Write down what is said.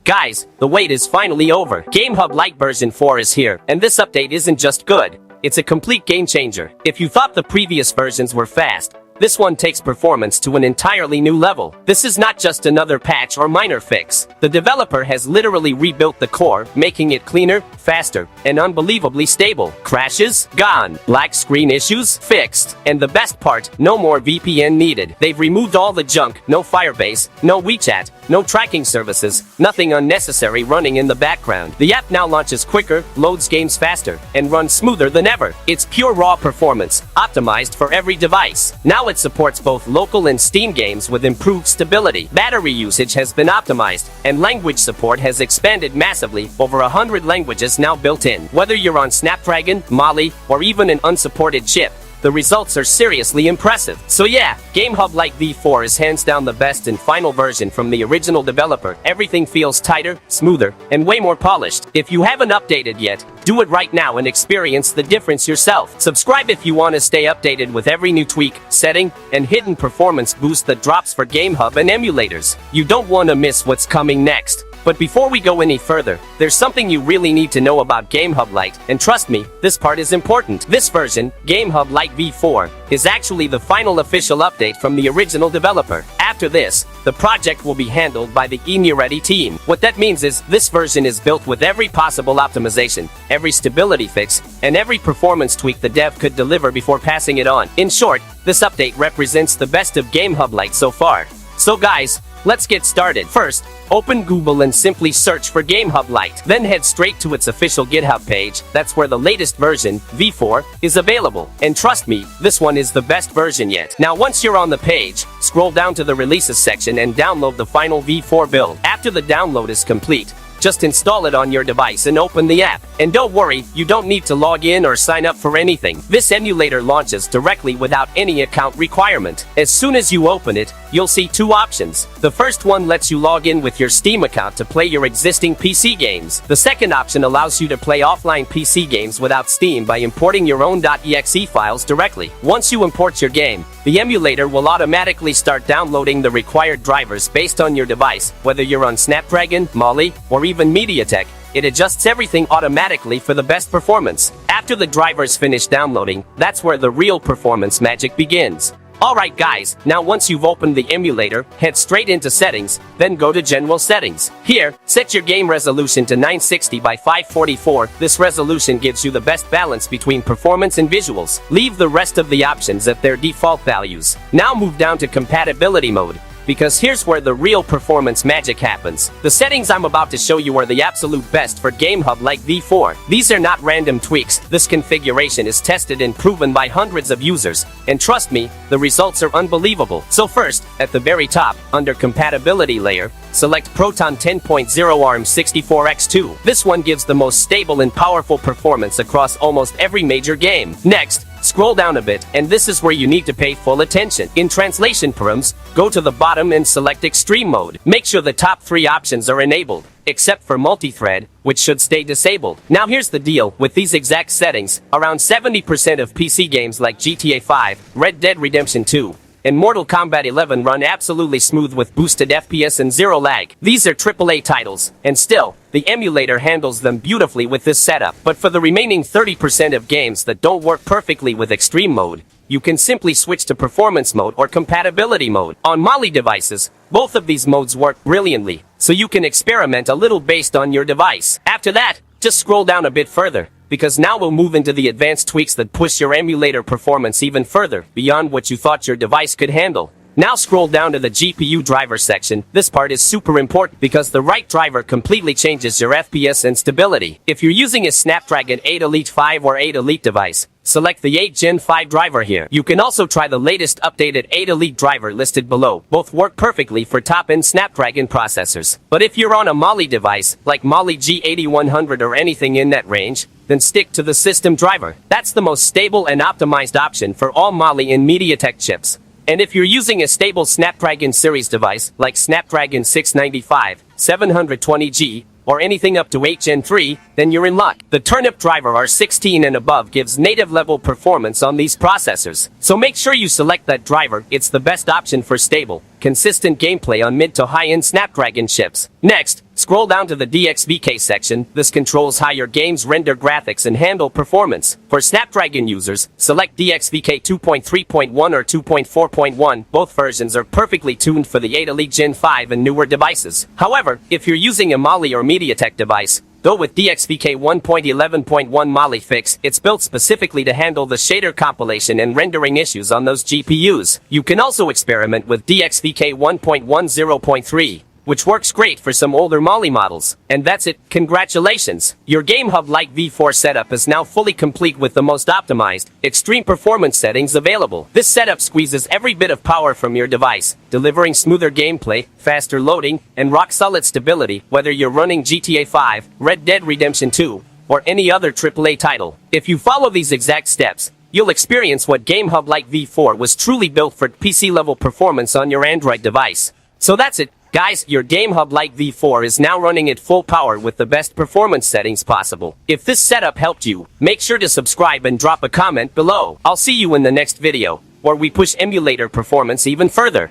Guys, the wait is finally over. GameHub Lite version 4 is here, and this update isn't just good. It's a complete game changer. If you thought the previous versions were fast, this one takes performance to an entirely new level. This is not just another patch or minor fix. The developer has literally rebuilt the core, making it cleaner, faster, and unbelievably stable. Crashes? Gone. Black screen issues? Fixed. And the best part, no more VPN needed. They've removed all the junk, no Firebase, no WeChat, no tracking services, nothing unnecessary running in the background. The app now launches quicker, loads games faster, and runs smoother than ever. It's pure raw performance, optimized for every device. Now it supports both local and Steam games with improved stability. Battery usage has been optimized, and language support has expanded massively, over 100 languages now built in. Whether you're on Snapdragon, Mali, or even an unsupported chip, the results are seriously impressive. So yeah, GameHub Lite V4 is hands down the best and final version from the original developer. Everything feels tighter, smoother, and way more polished. If you haven't updated yet, do it right now and experience the difference yourself. Subscribe if you want to stay updated with every new tweak, setting, and hidden performance boost that drops for GameHub and emulators. You don't want to miss what's coming next. But before we go any further, there's something you really need to know about GameHub Lite, and trust me, this part is important. This version, GameHub Lite V4, is actually the final official update from the original developer. After this, the project will be handled by the Ready team. What that means is, this version is built with every possible optimization, every stability fix, and every performance tweak the dev could deliver before passing it on. In short, this update represents the best of GameHub Lite so far. So guys, let's get started. First, open Google and simply search for GameHub Lite. Then head straight to its official GitHub page. That's where the latest version, V4, is available. And trust me, this one is the best version yet. Now once you're on the page, scroll down to the releases section and download the final V4 build. After the download is complete, just install it on your device and open the app. And don't worry, you don't need to log in or sign up for anything. This emulator launches directly without any account requirement. As soon as you open it, you'll see two options. The first one lets you log in with your Steam account to play your existing PC games. The second option allows you to play offline PC games without Steam by importing your own .exe files directly. Once you import your game, the emulator will automatically start downloading the required drivers based on your device, whether you're on Snapdragon, Mali, or even MediaTek. It adjusts everything automatically for the best performance. After the drivers finish downloading, that's where the real performance magic begins. Alright guys, now once you've opened the emulator, head straight into settings, then go to general settings. Here, set your game resolution to 960 by 544. This resolution gives you the best balance between performance and visuals. Leave the rest of the options at their default values. Now move down to compatibility mode, because here's where the real performance magic happens. The settings I'm about to show you are the absolute best for GameHub Lite V4. These are not random tweaks. This configuration is tested and proven by hundreds of users, and trust me, the results are unbelievable. So first, at the very top, under compatibility layer, select Proton 10.0 ARM 64x2. This one gives the most stable and powerful performance across almost every major game. Next, scroll down a bit, and this is where you need to pay full attention. In translation params, go to the bottom and select extreme mode. Make sure the top three options are enabled, except for multi-thread, which should stay disabled. Now here's the deal, with these exact settings, around 70% of PC games like GTA 5, Red Dead Redemption 2, and Mortal Kombat 11 run absolutely smooth with boosted FPS and zero lag. These are AAA titles, and still, the emulator handles them beautifully with this setup. But for the remaining 30% of games that don't work perfectly with extreme mode, you can simply switch to performance mode or compatibility mode. On Mali devices, both of these modes work brilliantly, so you can experiment a little based on your device. After that, just scroll down a bit further, because now we'll move into the advanced tweaks that push your emulator performance even further, beyond what you thought your device could handle. Now scroll down to the GPU driver section. This part is super important because the right driver completely changes your FPS and stability. If you're using a Snapdragon 8 Elite 5 or 8 Elite device, select the 8 Gen 5 driver here. You can also try the latest updated 8 Elite driver listed below. Both work perfectly for top-end Snapdragon processors. But if you're on a Mali device, like Mali G8100 or anything in that range, then stick to the system driver. That's the most stable and optimized option for all Mali and MediaTek chips. And if you're using a stable Snapdragon series device, like Snapdragon 695, 720G, or anything up to 8 Gen 3, then you're in luck. The turnip driver R16 and above gives native level performance on these processors. So make sure you select that driver. It's the best option for stable, consistent gameplay on mid to high-end Snapdragon chips. Next, Scroll down to the DXVK section. This controls how your games render graphics and handle performance. For Snapdragon users, select DXVK 2.3.1 or 2.4.1. Both versions are perfectly tuned for the 8 Elite Gen 5 and newer devices. However, if you're using a Mali or MediaTek device, though with DXVK 1.11.1 Mali Fix, it's built specifically to handle the shader compilation and rendering issues on those GPUs. You can also experiment with DXVK 1.10.3, which works great for some older Mali models. And that's it. Congratulations! Your GameHub Lite V4 setup is now fully complete with the most optimized, extreme performance settings available. This setup squeezes every bit of power from your device, delivering smoother gameplay, faster loading, and rock-solid stability, whether you're running GTA 5, Red Dead Redemption 2, or any other AAA title. If you follow these exact steps, you'll experience what GameHub Lite V4 was truly built for PC-level performance on your Android device. So that's it. Guys, your GameHub Lite V4 is now running at full power with the best performance settings possible. If this setup helped you, make sure to subscribe and drop a comment below. I'll see you in the next video, where we push emulator performance even further.